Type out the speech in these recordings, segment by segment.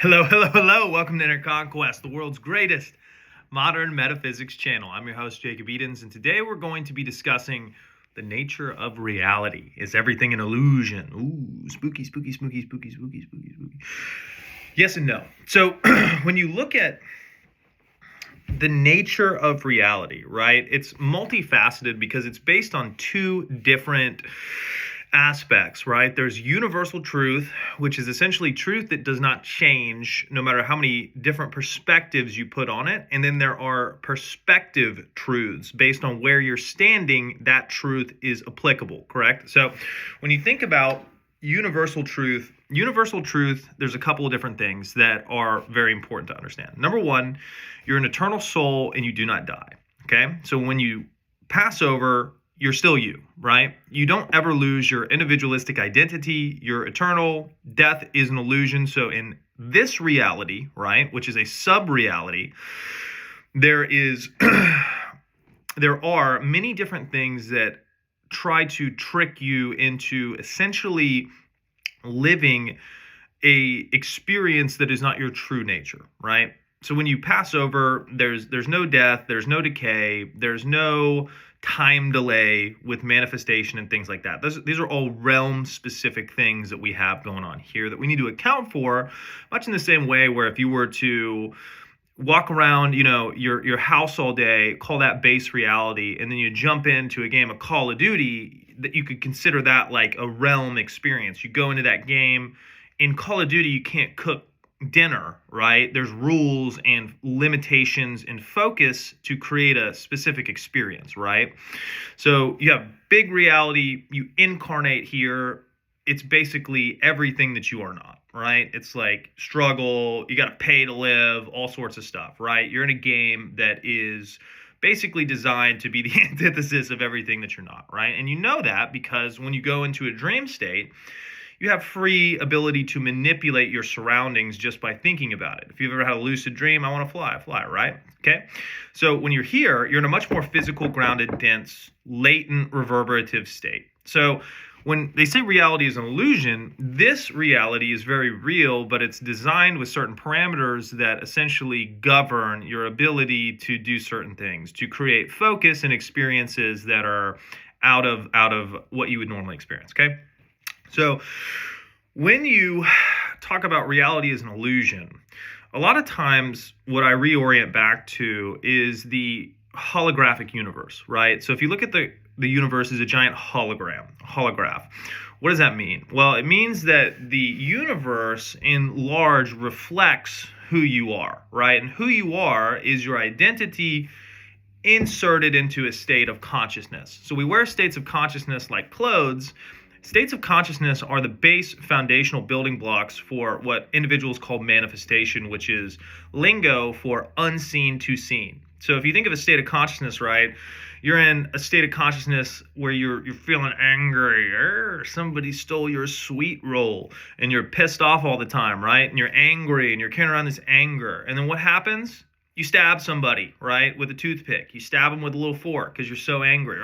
Hello, hello, hello. Welcome to Inner Conquest, the world's greatest modern metaphysics channel. I'm your host, Jacob Edens, and today we're going to be discussing the nature of reality. Is everything an illusion? Ooh, spooky, spooky, spooky, spooky, spooky, spooky, spooky. Yes and no. So when you look at the nature of reality, right, it's multifaceted because it's based on two different aspects, right? There's universal truth, which is essentially truth that does not change no matter how many different perspectives you put on it. And then there are perspective truths. Based on where you're standing, that truth is applicable, correct? So when you think about universal truth, there's a couple of different things that are very important to understand. Number one, you're an eternal soul and you do not die, okay? So when you pass over, you're still you, right? You don't ever lose your individualistic identity. You're eternal. Death is an illusion. So in this reality, right, which is a sub-reality, there are many different things that try to trick you into essentially living a experience that is not your true nature, right? So when you pass over, there's no death, there's no decay, there's no time delay with manifestation and things like that. These are all realm-specific things that we have going on here that we need to account for, much in the same way where if you were to walk around, your house all day, call that base reality, and then you jump into a game of Call of Duty, that you could consider that like a realm experience. You go into that game. In Call of Duty, you can't cook dinner, right? There's rules and limitations and focus to create a specific experience, right? So you have big reality, you incarnate here. It's basically everything that you are not, right? It's like struggle, you got to pay to live, all sorts of stuff, right? You're in a game that is basically designed to be the antithesis of everything that you're not, right? And you know that because when you go into a dream state, you have free ability to manipulate your surroundings just by thinking about it. If you've ever had a lucid dream, I want to fly, right? Okay. So when you're here, you're in a much more physical, grounded, dense, latent, reverberative state. So when they say reality is an illusion, this reality is very real, but it's designed with certain parameters that essentially govern your ability to do certain things, to create focus and experiences that are out of what you would normally experience, okay? So when you talk about reality as an illusion, a lot of times what I reorient back to is the holographic universe, right? So if you look at the universe as a giant holograph. What does that mean? Well, it means that the universe in large reflects who you are, right? And who you are is your identity inserted into a state of consciousness. So we wear states of consciousness like clothes. States of consciousness are the base foundational building blocks for what individuals call manifestation, which is lingo for unseen to seen. So if you think of a state of consciousness, right, you're in a state of consciousness where you're feeling angry. Somebody stole your sweet roll and you're pissed off all the time, right? And you're angry and you're carrying around this anger. And then what happens? You stab somebody, right, with a toothpick. You stab them with a little fork because you're so angry.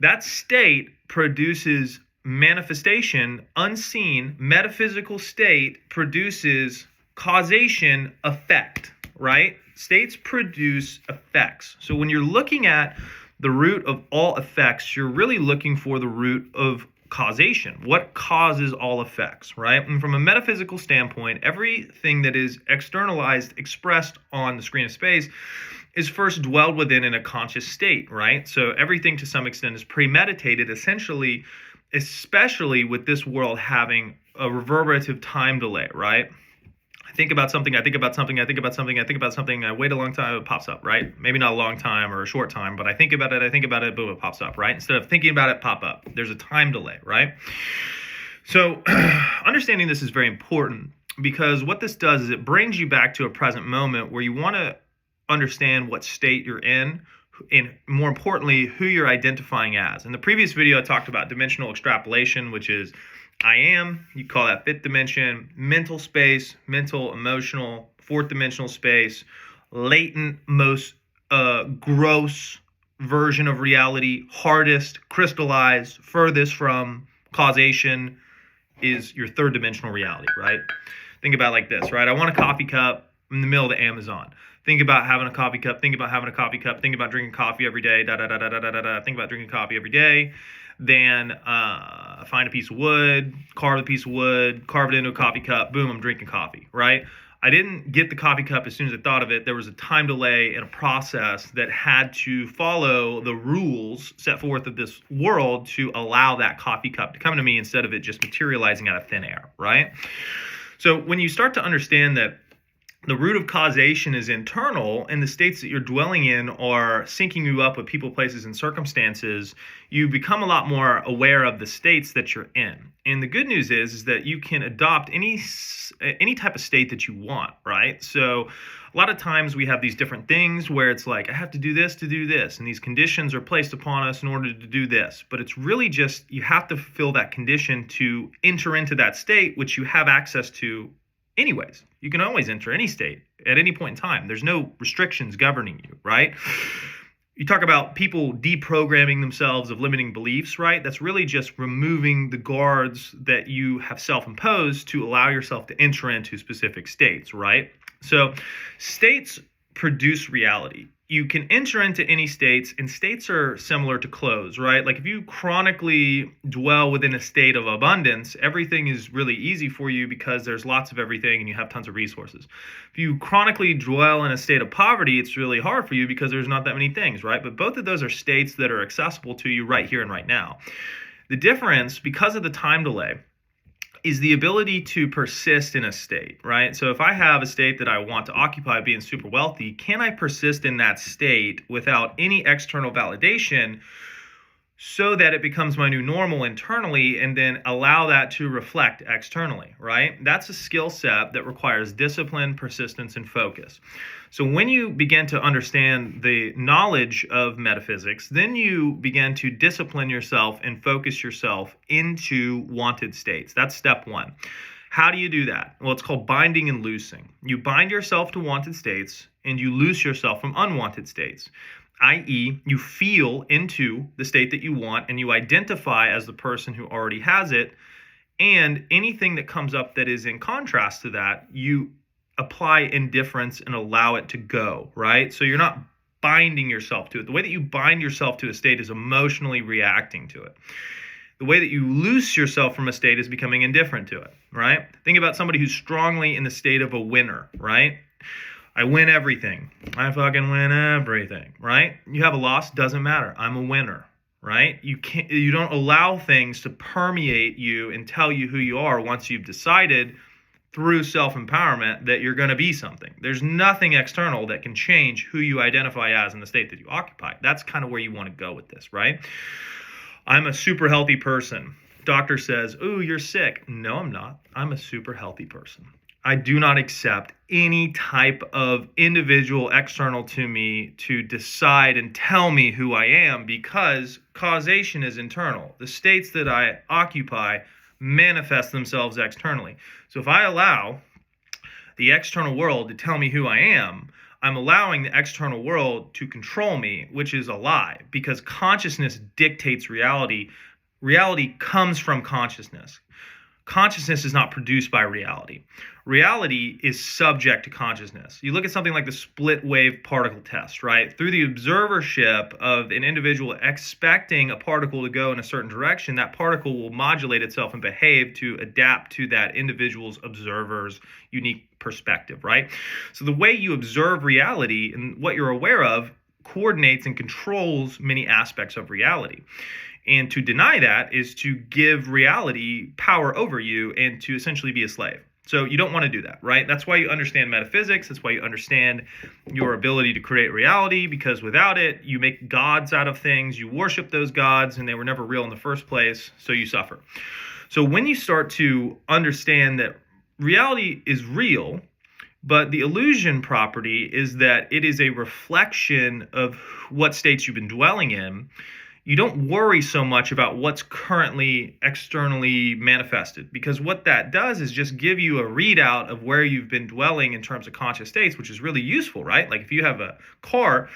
That state produces manifestation, unseen, metaphysical state produces causation, effect, right? States produce effects. So when you're looking at the root of all effects, you're really looking for the root of causation. What causes all effects, right? And from a metaphysical standpoint, everything that is externalized, expressed on the screen of space, is first dwelled within in a conscious state, right? So everything to some extent is premeditated, essentially, especially with this world having a reverberative time delay, right? I think about something, I wait a long time, it pops up, right? Maybe not a long time or a short time, but I think about it, boom, it pops up, right? Instead of thinking about it, pop up. There's a time delay, right? So understanding this is very important because what this does is it brings you back to a present moment where you want to understand what state you're in, and more importantly, who you're identifying as. In the previous video, I talked about dimensional extrapolation, which is I am, you call that fifth dimension, mental space, mental, emotional, fourth dimensional space, latent, most gross version of reality, hardest, crystallized, furthest from causation is your third dimensional reality, right? Think about it like this, right? I want a coffee cup in the middle of the Amazon. Think about having a coffee cup. Think about having a coffee cup. Think about drinking coffee every day. Da da da da da da da. Think about drinking coffee every day. Then find a piece of wood, carve a piece of wood, carve it into a coffee cup. Boom, I'm drinking coffee, right? I didn't get the coffee cup as soon as I thought of it. There was a time delay and a process that had to follow the rules set forth of this world to allow that coffee cup to come to me instead of it just materializing out of thin air, right? So when you start to understand that the root of causation is internal, and the states that you're dwelling in are syncing you up with people, places, and circumstances, you become a lot more aware of the states that you're in. And the good news is that you can adopt any type of state that you want, right? So a lot of times we have these different things where it's like, I have to do this, and these conditions are placed upon us in order to do this. But it's really just, you have to fulfill that condition to enter into that state, which you have access to anyways. You can always enter any state at any point in time. There's no restrictions governing you, right? You talk about people deprogramming themselves of limiting beliefs, right? That's really just removing the guards that you have self-imposed to allow yourself to enter into specific states, right? So states produce reality. You can enter into any states, and states are similar to clothes, right? Like if you chronically dwell within a state of abundance, everything is really easy for you because there's lots of everything and you have tons of resources. If you chronically dwell in a state of poverty, it's really hard for you because there's not that many things, right? But both of those are states that are accessible to you right here and right now. The difference, because of the time delay, is the ability to persist in a state, right? So if I have a state that I want to occupy being super wealthy, can I persist in that state without any external validation so that it becomes my new normal internally and then allow that to reflect externally, right? That's a skill set that requires discipline, persistence, and focus. So when you begin to understand the knowledge of metaphysics, then you begin to discipline yourself and focus yourself into wanted states. That's step one. How do you do that? Well, it's called binding and loosing. You bind yourself to wanted states and you loose yourself from unwanted states, i.e., you feel into the state that you want and you identify as the person who already has it. And anything that comes up that is in contrast to that, you apply indifference and allow it to go, right? So you're not binding yourself to it. The way that you bind yourself to a state is emotionally reacting to it. The way that you loose yourself from a state is becoming indifferent to it, right? Think about somebody who's strongly in the state of a winner, right? I win everything. I fucking win everything, right? You have a loss, doesn't matter. I'm a winner, right? You don't allow things to permeate you and tell you who you are once you've decided through self-empowerment that you're going to be something. There's nothing external that can change who you identify as in the state that you occupy. That's kind of where you want to go with this, right? I'm a super healthy person. Doctor says, "Ooh, you're sick." No, I'm not. I'm a super healthy person. I do not accept any type of individual external to me to decide and tell me who I am because causation is internal. The states that I occupy manifest themselves externally. So if I allow the external world to tell me who I am, I'm allowing the external world to control me, which is a lie because consciousness dictates reality. Reality comes from consciousness. Consciousness is not produced by reality. Reality is subject to consciousness. You look at something like the split wave particle test, right? Through the observership of an individual expecting a particle to go in a certain direction, that particle will modulate itself and behave to adapt to that individual's observer's unique perspective, right? So the way you observe reality and what you're aware of coordinates and controls many aspects of reality. And to deny that is to give reality power over you and to essentially be a slave. So you don't want to do that, right? That's why you understand metaphysics. That's why you understand your ability to create reality, because without it, you make gods out of things. You worship those gods, and they were never real in the first place, so you suffer. So when you start to understand that reality is real, but the illusion property is that it is a reflection of what states you've been dwelling in, you don't worry so much about what's currently externally manifested, because what that does is just give you a readout of where you've been dwelling in terms of conscious states, which is really useful, right? Like if you have a car,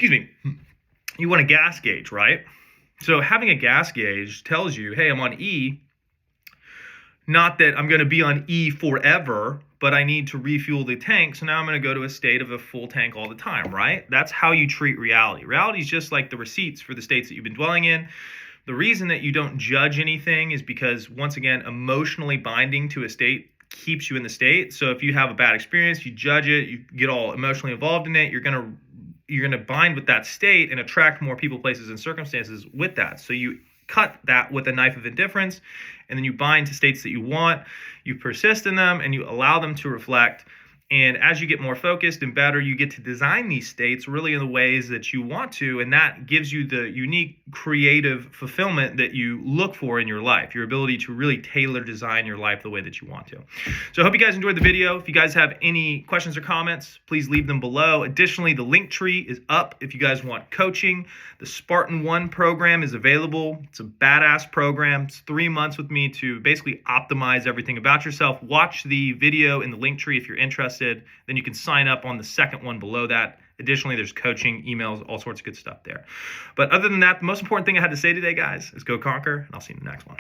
you want a gas gauge, right? So having a gas gauge tells you, hey, I'm on E. Not that I'm going to be on E forever, but I need to refuel the tank. So now I'm going to go to a state of a full tank all the time, right? That's how you treat reality. Reality is just like the receipts for the states that you've been dwelling in. The reason that you don't judge anything is because, once again, emotionally binding to a state keeps you in the state. So if you have a bad experience, you judge it, you get all emotionally involved in it, you're going to bind with that state and attract more people, places, and circumstances with that. So you cut that with a knife of indifference, and then you bind to states that you want, you persist in them, and you allow them to reflect. And as you get more focused and better, you get to design these states really in the ways that you want to. And that gives you the unique creative fulfillment that you look for in your life, your ability to really tailor design your life the way that you want to. So I hope you guys enjoyed the video. If you guys have any questions or comments, please leave them below. Additionally, the link tree is up if you guys want coaching. The Spartan 1 program is available. It's a badass program. It's 3 months with me to basically optimize everything about yourself. Watch the video in the link tree if you're interested. Then you can sign up on the second one below that. Additionally, there's coaching, emails, all sorts of good stuff there. But other than that, the most important thing I had to say today, guys, is go conquer, and I'll see you in the next one.